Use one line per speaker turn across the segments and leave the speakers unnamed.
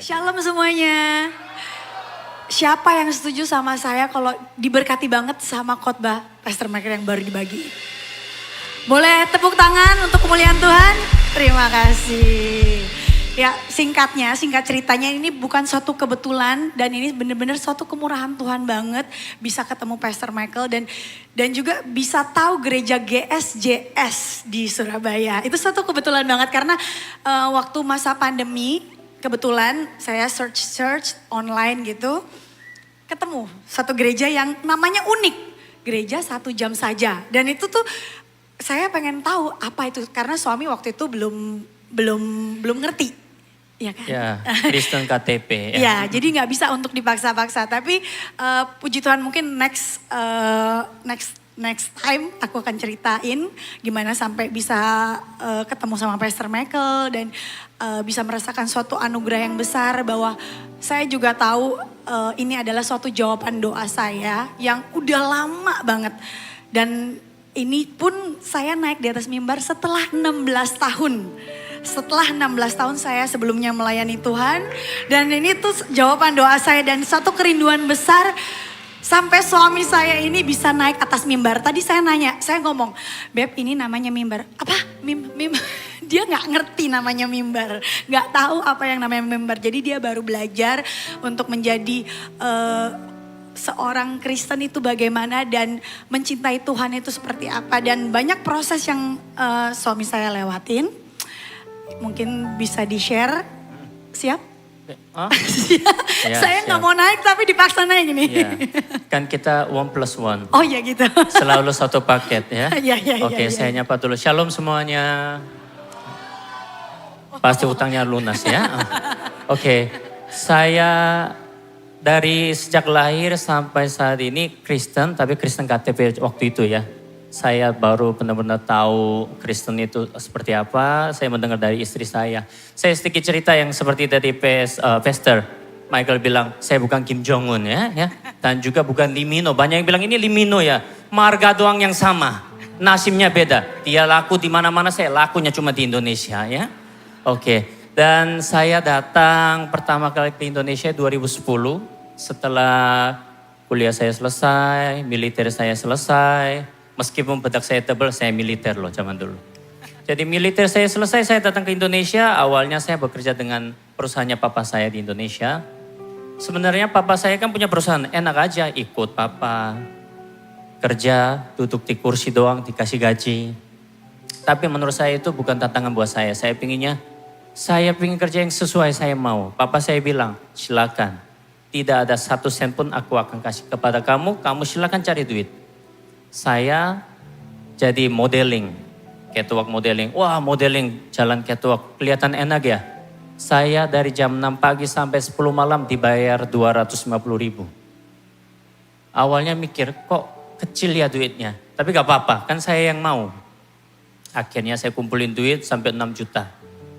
Shalom semuanya. Siapa yang setuju sama saya kalau diberkati banget sama khotbah Pastor Michael yang baru dibagi? Boleh tepuk tangan untuk kemuliaan Tuhan? Terima kasih. Ya singkat ceritanya ini bukan suatu kebetulan dan ini benar-benar suatu kemurahan Tuhan banget bisa ketemu Pastor Michael dan juga bisa tahu gereja GSJS di Surabaya. Itu suatu kebetulan banget karena waktu masa pandemi kebetulan saya search online gitu ketemu satu gereja yang namanya unik. Gereja 1 jam saja dan itu tuh saya pengen tahu apa itu karena suami waktu itu belum ngerti. Ya kan?
Ya, Kristen KTP.
Ya, jadi nggak bisa untuk dipaksa-paksa. Tapi puji Tuhan mungkin next time aku akan ceritain gimana sampai bisa ketemu sama Pastor Michael dan bisa merasakan suatu anugerah yang besar bahwa saya juga tahu ini adalah suatu jawaban doa saya yang udah lama banget dan ini pun saya naik di atas mimbar setelah 16 tahun. Setelah 16 tahun saya sebelumnya melayani Tuhan. Dan ini tuh jawaban doa saya dan satu kerinduan besar. Sampai suami saya ini bisa naik atas mimbar. Tadi saya nanya, saya ngomong, Beb ini namanya mimbar. Apa? Mimbar? Dia gak ngerti namanya mimbar. Gak tahu apa yang namanya mimbar. Jadi dia baru belajar untuk menjadi seorang Kristen itu bagaimana dan mencintai Tuhan itu seperti apa. Dan banyak proses yang suami saya lewatin. Mungkin bisa di-share. Siap?
Ya,
saya nggak mau naik tapi dipaksa naik ini.
Ya. Kan kita 1+1.
Oh ya gitu.
Selalu satu paket ya. Oke,
ya.
saya nyapa dulu. Shalom semuanya. Pasti utangnya lunas ya. Oke, saya dari sejak lahir sampai saat ini Kristen, tapi Kristen KTP waktu itu ya. Saya baru benar-benar tahu Kristen itu seperti apa. Saya mendengar dari istri saya. Saya sedikit cerita yang seperti tadi Pastor Michael bilang, saya bukan Kim Jong Un ya. Dan juga bukan Lee Min Ho. Banyak yang bilang ini Lee Min Ho ya. Marga doang yang sama. Nasibnya beda. Dia laku di mana-mana, saya lakunya cuma di Indonesia ya. Oke. Dan saya datang pertama kali ke Indonesia 2010. Setelah kuliah saya selesai, militer saya selesai. Meskipun bedak saya tebal, saya militer loh zaman dulu. Jadi militer saya selesai, saya datang ke Indonesia. Awalnya saya bekerja dengan perusahaannya papa saya di Indonesia. Sebenarnya papa saya kan punya perusahaan, enak aja ikut papa. Kerja, duduk di kursi doang, dikasih gaji. Tapi menurut saya itu bukan tantangan buat saya. Saya pingin kerja yang sesuai saya mau. Papa saya bilang, silakan. Tidak ada 1 sen pun aku akan kasih kepada kamu silakan cari duit. Saya jadi modeling, catwalk modeling. Wah modeling jalan catwalk, kelihatan enak ya. Saya dari jam 6 pagi sampai 10 malam dibayar 250.000. Awalnya mikir kok kecil ya duitnya. Tapi gak apa-apa, kan saya yang mau. Akhirnya saya kumpulin duit sampai 6 juta.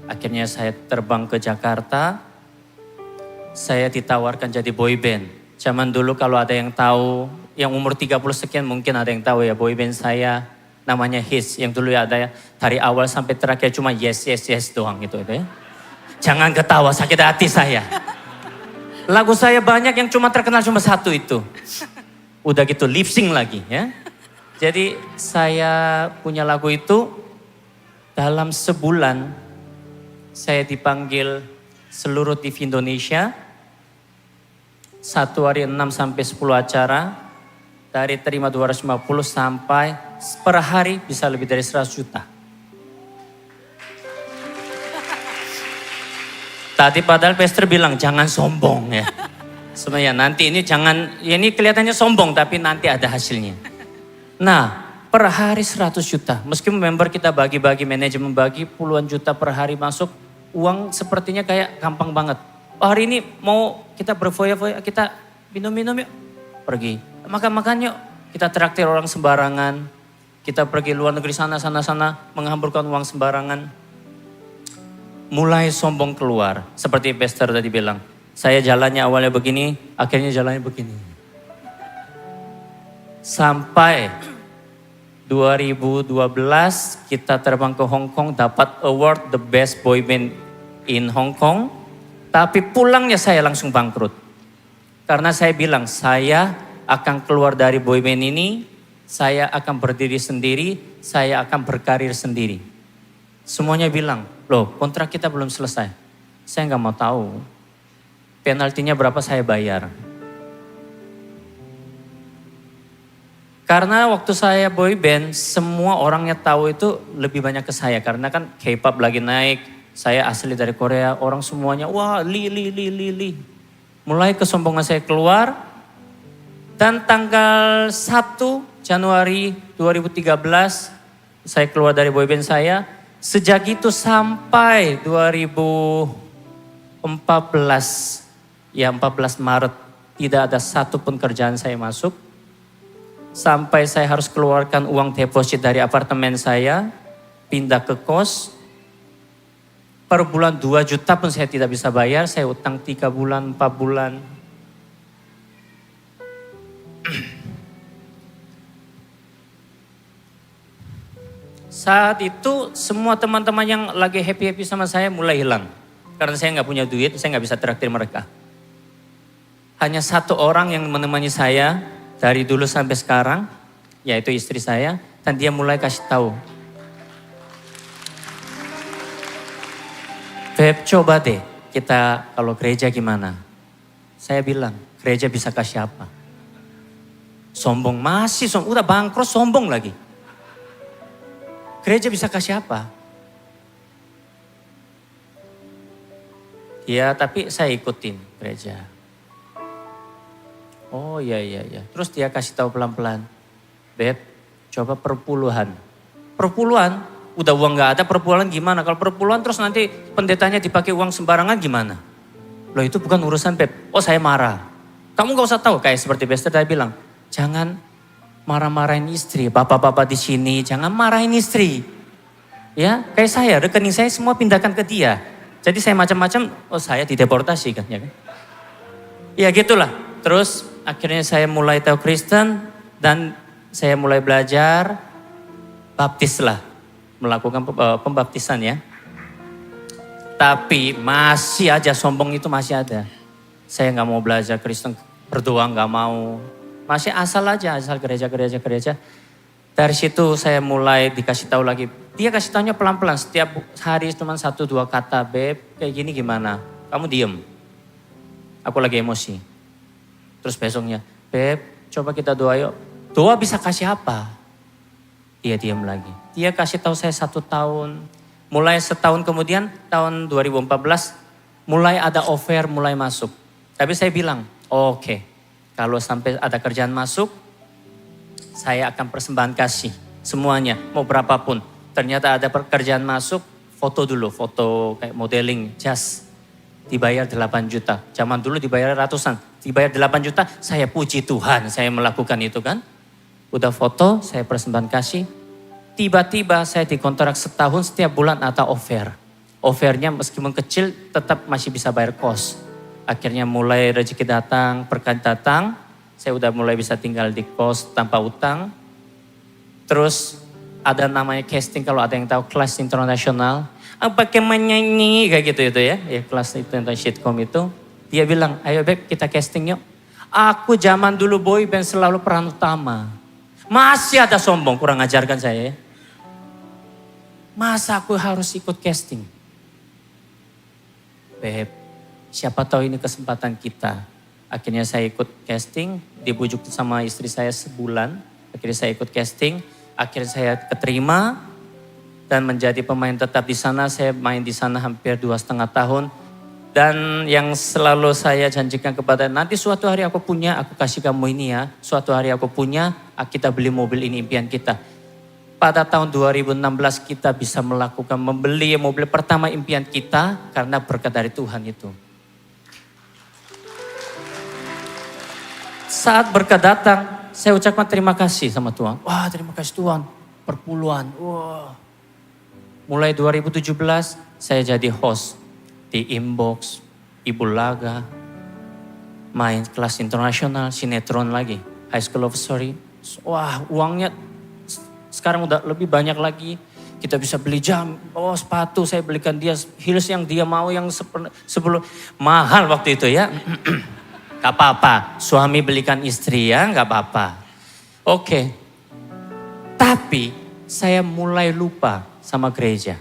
Akhirnya saya terbang ke Jakarta. Saya ditawarkan jadi boy band. Zaman dulu kalau ada yang tahu, yang umur 30 sekian mungkin ada yang tahu ya, boy band saya namanya Hits. Yang dulu ya ada ya, dari awal sampai terakhir cuma yes doang gitu ya. Jangan ketawa, sakit hati saya. Lagu saya banyak yang cuma terkenal cuma satu itu. Udah gitu lip sync lagi ya. Jadi saya punya lagu itu dalam sebulan saya dipanggil seluruh TV Indonesia. 1 hari 6 sampai 10 acara. Dari terima 250 sampai per hari bisa lebih dari 100 juta. Tadi padahal Pastor bilang jangan sombong ya. Sebenarnya nanti ini jangan, ya ini kelihatannya sombong tapi nanti ada hasilnya. Nah per hari 100 juta. Meskipun member kita bagi-bagi, manajemen bagi puluhan juta per hari masuk. Uang sepertinya kayak gampang banget. Oh hari ini mau kita berfoya-foya, kita minum-minum yuk. Pergi. Makan-makan yuk. Kita traktir orang sembarangan. Kita pergi luar negeri sana menghamburkan uang sembarangan. Mulai sombong keluar. Seperti Pastor tadi bilang. Saya jalannya awalnya begini, akhirnya jalannya begini. Sampai 2012 kita terbang ke Hong Kong, dapat award the best boy band in Hong Kong. Tapi pulangnya saya langsung bangkrut. Karena saya bilang, saya akan keluar dari boyband ini, saya akan berdiri sendiri, saya akan berkarir sendiri. Semuanya bilang, loh kontrak kita belum selesai. Saya nggak mau tahu. Penaltinya berapa saya bayar. Karena waktu saya boyband, semua orangnya tahu itu lebih banyak ke saya. Karena kan K-pop lagi naik, saya asli dari Korea, orang semuanya, wah Li. Mulai kesombongan saya keluar, dan tanggal 1 Januari 2013, saya keluar dari boyband saya. Sejak itu sampai 2014, ya 14 Maret, tidak ada satupun kerjaan saya masuk. Sampai saya harus keluarkan uang deposit dari apartemen saya, pindah ke kos. Per bulan 2 juta pun saya tidak bisa bayar, saya utang 3 bulan, 4 bulan. Saat itu semua teman-teman yang lagi happy-happy sama saya mulai hilang. Karena saya nggak punya duit, saya nggak bisa traktir mereka. Hanya satu orang yang menemani saya dari dulu sampai sekarang, yaitu istri saya, dan dia mulai kasih tahu. Beb, coba deh kita kalau gereja gimana? Saya bilang, gereja bisa kasih apa? Sombong, masih sombong, udah bangkrut sombong lagi. Gereja bisa kasih apa? Ya, tapi saya ikutin gereja. Oh iya. Terus dia kasih tahu pelan-pelan. Beb, coba perpuluhan. Perpuluhan? Udah uang gak ada, perpuluhan gimana? Kalau perpuluhan terus nanti pendetanya dipakai uang sembarangan gimana? Loh itu bukan urusan Beb. Oh saya marah. Kamu gak usah tahu, kayak seperti Bester tadi bilang. Jangan marah-marahin istri. Bapak-bapak di sini jangan marahin istri. Ya, kayak saya, rekening saya semua pindahkan ke dia. Jadi saya macam-macam, oh saya dideportasi kan ya kan? Ya gitulah. Terus akhirnya saya mulai tahu Kristen dan saya mulai belajar baptis lah. Melakukan pembaptisan ya. Tapi masih aja sombong itu masih ada. Saya nggak mau belajar Kristen, berdoa nggak mau. Masih asal aja, asal gereja. Dari situ saya mulai dikasih tahu lagi. Dia kasih tahunya pelan-pelan, setiap hari cuma 1-2 kata, Beb kayak gini gimana? Kamu diem. Aku lagi emosi. Terus besoknya, Beb coba kita doa yuk. Doa bisa kasih apa? Dia diam lagi. Dia kasih tahu saya 1 tahun. Mulai setahun kemudian, tahun 2014, mulai ada offer, mulai masuk. Tapi saya bilang, oke, kalau sampai ada kerjaan masuk, saya akan persembahan kasih semuanya, mau berapapun. Ternyata ada pekerjaan masuk, foto dulu, foto kayak modeling, jas. Dibayar 8 juta. Zaman dulu dibayar ratusan, dibayar 8 juta, saya puji Tuhan, saya melakukan itu kan. Udah foto, saya persembahan kasih. Tiba-tiba saya dikontrak setahun, setiap bulan ada offer. Offernya meskipun kecil, tetap masih bisa bayar kos. Akhirnya mulai rezeki datang, berkat datang. Saya udah mulai bisa tinggal di kos tanpa utang. Terus ada namanya casting, kalau ada yang tahu kelas internasional. Pakai menyanyi kayak gitu itu ya. Ya kelas itu tentang sitcom itu. Dia bilang, ayo Beb kita casting yuk. Aku zaman dulu boy band selalu peran utama. Masih ada sombong, kurang ajarkan saya ya. Masa aku harus ikut casting? Beb, siapa tahu ini kesempatan kita. Akhirnya saya ikut casting, dibujuk sama istri saya sebulan. Akhirnya saya ikut casting, akhirnya saya keterima dan menjadi pemain tetap di sana. Saya main di sana hampir 2,5 tahun. Dan yang selalu saya janjikan kepada, nanti suatu hari aku punya, aku kasih kamu ini ya. Suatu hari aku punya, kita beli mobil, ini impian kita. Pada tahun 2016 kita bisa melakukan, membeli mobil pertama impian kita karena berkat dari Tuhan itu. Saat berkat datang, saya ucapkan terima kasih sama Tuhan. Wah terima kasih Tuhan, perpuluhan. Wah. Mulai 2017 saya jadi host di Inbox, Ibu Laga, main kelas internasional, sinetron lagi, High School of Story. Wah uangnya sekarang udah lebih banyak lagi. Kita bisa beli jam, sepatu saya belikan dia, heels yang dia mau yang sebelum mahal waktu itu ya. Gak apa-apa, suami belikan istri ya, gak apa-apa. Oke. Tapi saya mulai lupa sama gereja.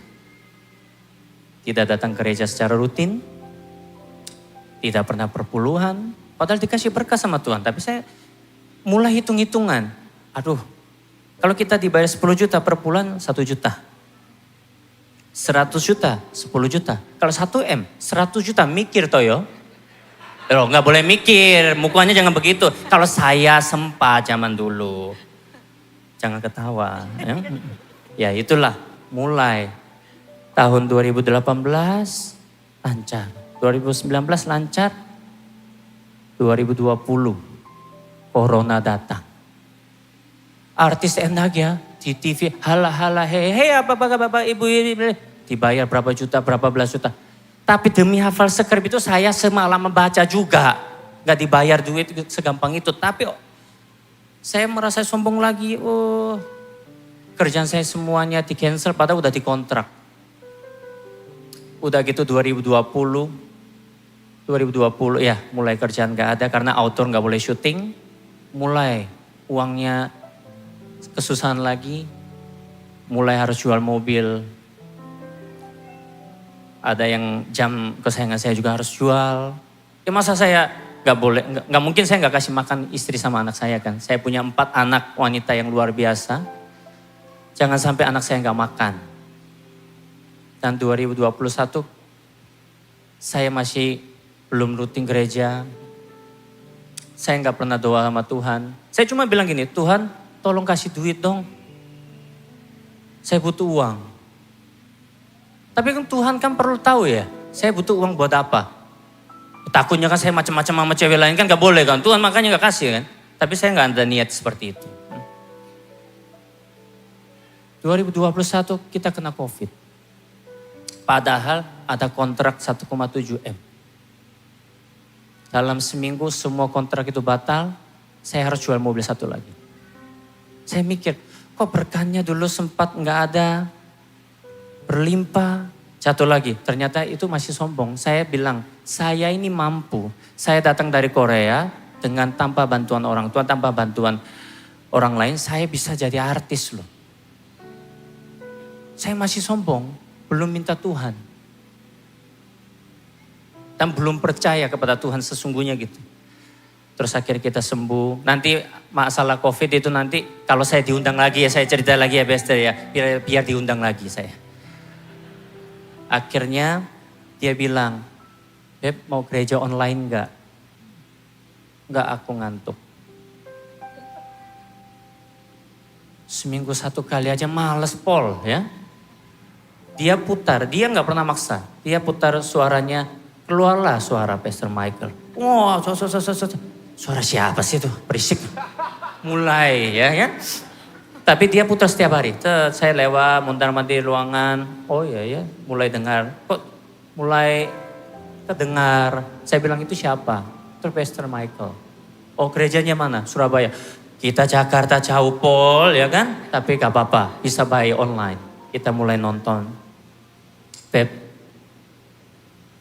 Tidak datang ke gereja secara rutin, tidak pernah perpuluhan, padahal dikasih berkah sama Tuhan. Tapi saya mulai hitung-hitungan, aduh, kalau kita dibayar 10 juta per bulan, 1 juta. 100 juta, 10 juta. Kalau 1 M, 100 juta, mikir toyo. Loh, nggak boleh mikir, mukanya jangan begitu. Kalau saya sempat zaman dulu. Jangan ketawa. Ya itulah, mulai. Tahun 2018 lancar. 2019 lancar. 2020 Corona datang. Artis enak ya, di TV, hala hei bapak ibu, dibayar berapa juta, berapa belas juta. Tapi demi hafal skrip itu saya semalam membaca juga. Gak dibayar duit segampang itu. Tapi saya merasa sombong lagi, kerjaan saya semuanya di cancel padahal udah dikontrak. Udah gitu 2020 ya mulai kerjaan gak ada karena outdoor gak boleh syuting. Mulai uangnya kesusahan lagi, mulai harus jual mobil. Ada yang jam kesayangan saya juga harus jual. Ya masa saya gak boleh, gak mungkin saya gak kasih makan istri sama anak saya kan. Saya punya 4 anak wanita yang luar biasa. Jangan sampai anak saya gak makan. Dan 2021 saya masih belum rutin gereja. Saya gak pernah doa sama Tuhan. Saya cuma bilang gini, Tuhan tolong kasih duit dong. Saya butuh uang. Tapi kan Tuhan kan perlu tahu ya, saya butuh uang buat apa. Takutnya kan saya macam-macam sama cewek lain kan gak boleh kan. Tuhan makanya gak kasih kan. Tapi saya gak ada niat seperti itu. 2021 kita kena COVID. Padahal ada kontrak 1,7 M. Dalam seminggu semua kontrak itu batal, saya harus jual mobil 1 lagi. Saya mikir, kok berkahnya dulu sempat nggak ada, berlimpah, jatuh lagi. Ternyata itu masih sombong. Saya bilang, saya ini mampu. Saya datang dari Korea dengan tanpa bantuan orang tua, tanpa bantuan orang lain, saya bisa jadi artis loh. Saya masih sombong, belum minta Tuhan. Dan belum percaya kepada Tuhan sesungguhnya gitu. Terus akhirnya kita sembuh. Nanti masalah COVID itu nanti kalau saya diundang lagi ya saya cerita lagi ya Bester ya. Biar diundang lagi saya. Akhirnya dia bilang, Beb mau gereja online enggak? Enggak, aku ngantuk. Seminggu 1 kali aja males Pol ya. Dia putar, dia nggak pernah maksa. Dia putar suaranya, keluarlah suara Pastor Michael. Wah, suara siapa sih itu? Berisik. Mulai ya. Tapi dia putar setiap hari. Saya lewat, mondar-mandir ruangan. Oh iya, mulai dengar. Kok mulai kedengar. Saya bilang itu siapa? Itu Pastor Michael. Oh gerejanya mana? Surabaya. Kita Jakarta jauh Pol ya kan? Tapi gak apa-apa, bisa buy online. Kita mulai nonton. Beb,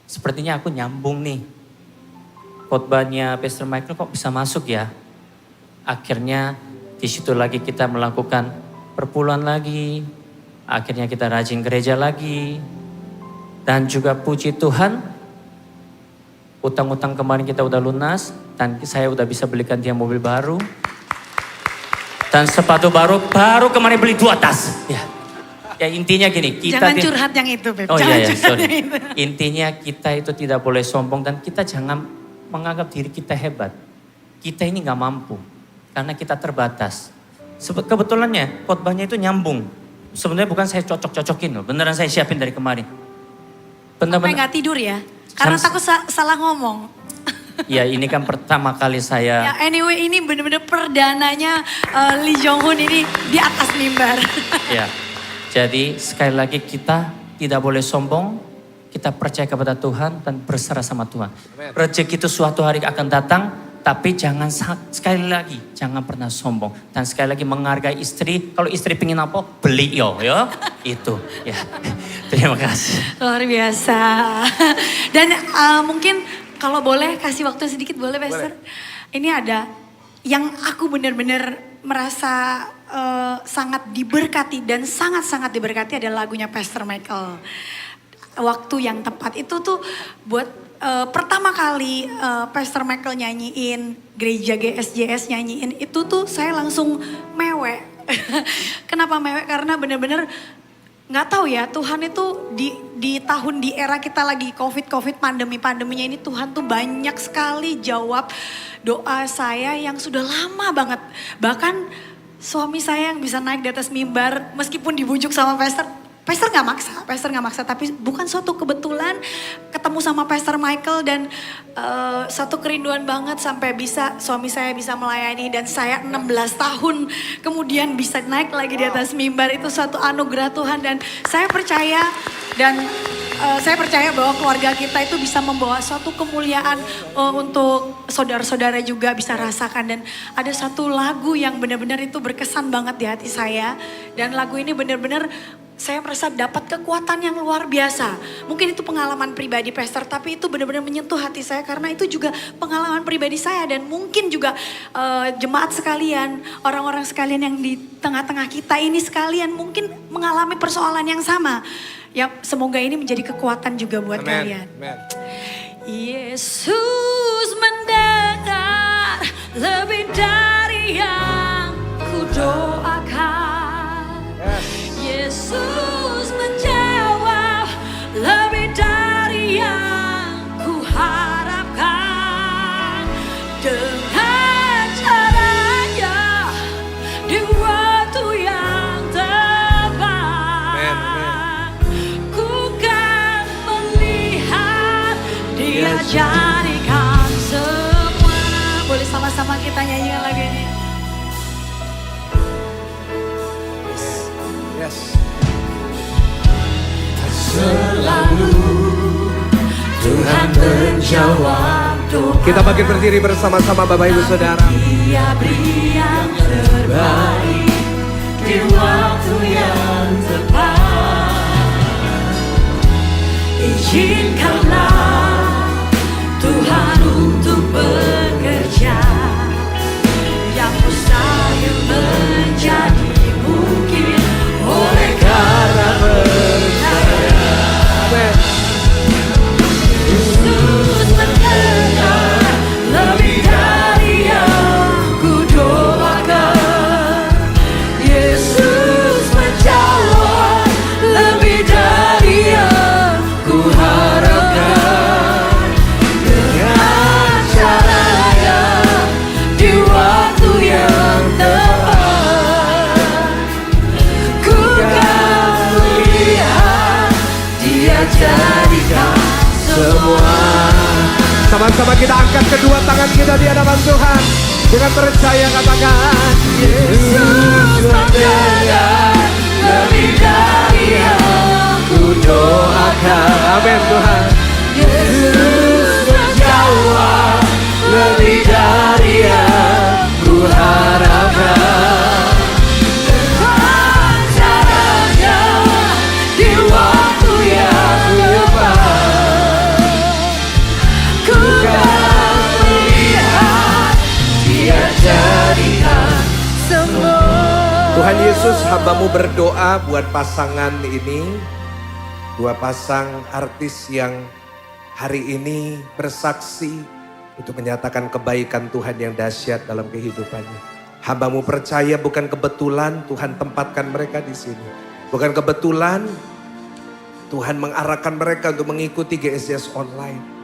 sepertinya aku nyambung nih. Khotbahnya Pastor Michael kok bisa masuk ya? Akhirnya di situ lagi kita melakukan perpuluhan lagi. Akhirnya kita rajin gereja lagi. Dan juga puji Tuhan, utang-utang kemarin kita udah lunas. Dan saya udah bisa belikan dia mobil baru. Dan sepatu baru kemarin beli 2 tas. Ya intinya gini.
Jangan curhat yang itu Beb.
Oh
Jangan
iya,
curhat
sorry.
yang itu.
Intinya kita itu tidak boleh sombong dan kita jangan menganggap diri kita hebat. Kita ini gak mampu. Karena kita terbatas. Kebetulannya khotbahnya itu nyambung. Sebenarnya bukan saya cocok-cocokin loh. Beneran saya siapin dari kemarin.
Sampai gak tidur ya? Karena takut salah ngomong.
Ya ini kan pertama kali saya.
Ya anyway ini bener-bener perdananya Lee Jong Hoon ini di atas mimbar.
Ya, jadi sekali lagi kita tidak boleh sombong. Kita percaya kepada Tuhan dan berserah sama Tuhan. Rezeki itu suatu hari akan datang Tapi jangan sekali lagi, jangan pernah sombong. Dan sekali lagi menghargai istri. Kalau istri pengen apa, beli yo, ya. Itu, ya. Terima kasih.
Luar biasa. Dan mungkin kalau boleh kasih waktu sedikit boleh Pastor? Ini ada yang aku benar-benar merasa sangat diberkati dan sangat-sangat diberkati adalah lagunya Pastor Michael. Waktu yang tepat itu tuh buat pertama kali Pastor Michael nyanyiin, gereja GSJS nyanyiin itu tuh saya langsung mewek. Kenapa mewek? Karena benar-benar nggak tahu ya, Tuhan itu di tahun di era kita lagi COVID pandeminya ini, Tuhan tuh banyak sekali jawab doa saya yang sudah lama banget. Bahkan suami saya yang bisa naik di atas mimbar meskipun dibujuk sama Pastor nggak maksa, tapi bukan suatu kebetulan ketemu sama Pastor Michael dan satu kerinduan banget sampai bisa suami saya bisa melayani dan saya 16 tahun kemudian bisa naik lagi di atas mimbar, itu suatu anugerah Tuhan dan saya percaya bahwa keluarga kita itu bisa membawa suatu kemuliaan untuk saudara-saudara juga bisa rasakan. Dan ada satu lagu yang benar-benar itu berkesan banget di hati saya dan lagu ini benar-benar saya merasa dapat kekuatan yang luar biasa. Mungkin itu pengalaman pribadi Pastor, tapi itu benar-benar menyentuh hati saya karena itu juga pengalaman pribadi saya dan mungkin juga jemaat sekalian, orang-orang sekalian yang di tengah-tengah kita ini sekalian mungkin mengalami persoalan yang sama. Ya, semoga ini menjadi kekuatan juga buat kalian.
Amen.
Yesus mendengar lebih dari yang ku doakan. Yesus menjawab lebih dari yang ku harapkan. Dengan caranya di waktu yang tepat. Ku kan melihat Dia jadikan semua. Boleh sama-sama kita nyanyikan lagu ini.
Yes.
Selalu Tuhan menjawab doa.
Kita bangkit berdiri bersama-sama Bapak Ibu Saudara.
Dia beri yang terbaik di waktu yang tepat. Izinkanlah Tuhan untuk bekerja yang mustahil menjadi mungkin oleh karena percaya.
Amen.
Yesus mendengar lebih dari yang ku doakan. Yesus menjawab lebih dari yang ku harapkan. Dengan caranya di waktu yang tepat. Ku kan melihat Dia jadikan semua.
Sama-sama kita angkat kedua tangan kita di hadapan Tuhan. Dengan percaya katakan,
Yesus mendengar lebih dari yang ku doakan.
Amin Tuhan.
Yesus menjawab lebih dari yang ku harapkan. Dengan caranya di waktu yang tepat. Ku kan melihat Dia jadikan semua.
Tuhan Yesus, hamba-Mu berdoa buat pasangan ini. Dua pasang artis yang hari ini bersaksi untuk menyatakan kebaikan Tuhan yang dahsyat dalam kehidupannya. Hamba-Mu percaya bukan kebetulan Tuhan tempatkan mereka di sini. Bukan kebetulan Tuhan mengarahkan mereka untuk mengikuti GSJS online.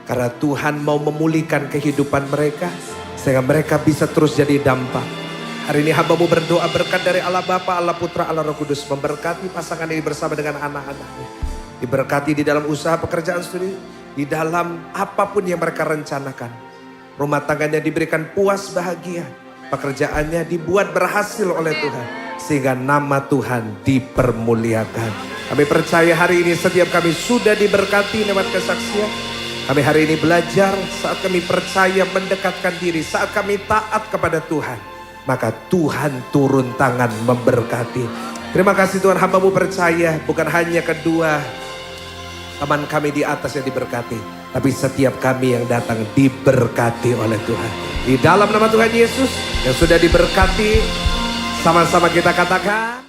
Karena Tuhan mau memulihkan kehidupan mereka sehingga mereka bisa terus jadi dampak. Hari ini hamba-Mu berdoa berkat dari Allah Bapa, Allah Putra, Allah Roh Kudus. Memberkati pasangan ini bersama dengan anak-anaknya. Diberkati di dalam usaha pekerjaan studi, di dalam apapun yang mereka rencanakan. Rumah tangganya diberikan puas bahagia. Pekerjaannya dibuat berhasil oleh Tuhan. Sehingga nama Tuhan dipermuliakan. Kami percaya hari ini setiap kami sudah diberkati lewat kesaksian. Kami hari ini belajar saat kami percaya mendekatkan diri, saat kami taat kepada Tuhan. Maka Tuhan turun tangan memberkati. Terima kasih Tuhan, hamba-Mu percaya bukan hanya kedua teman kami di atas yang diberkati, tapi setiap kami yang datang diberkati oleh Tuhan. Di dalam nama Tuhan Yesus yang sudah diberkati, sama-sama kita katakan.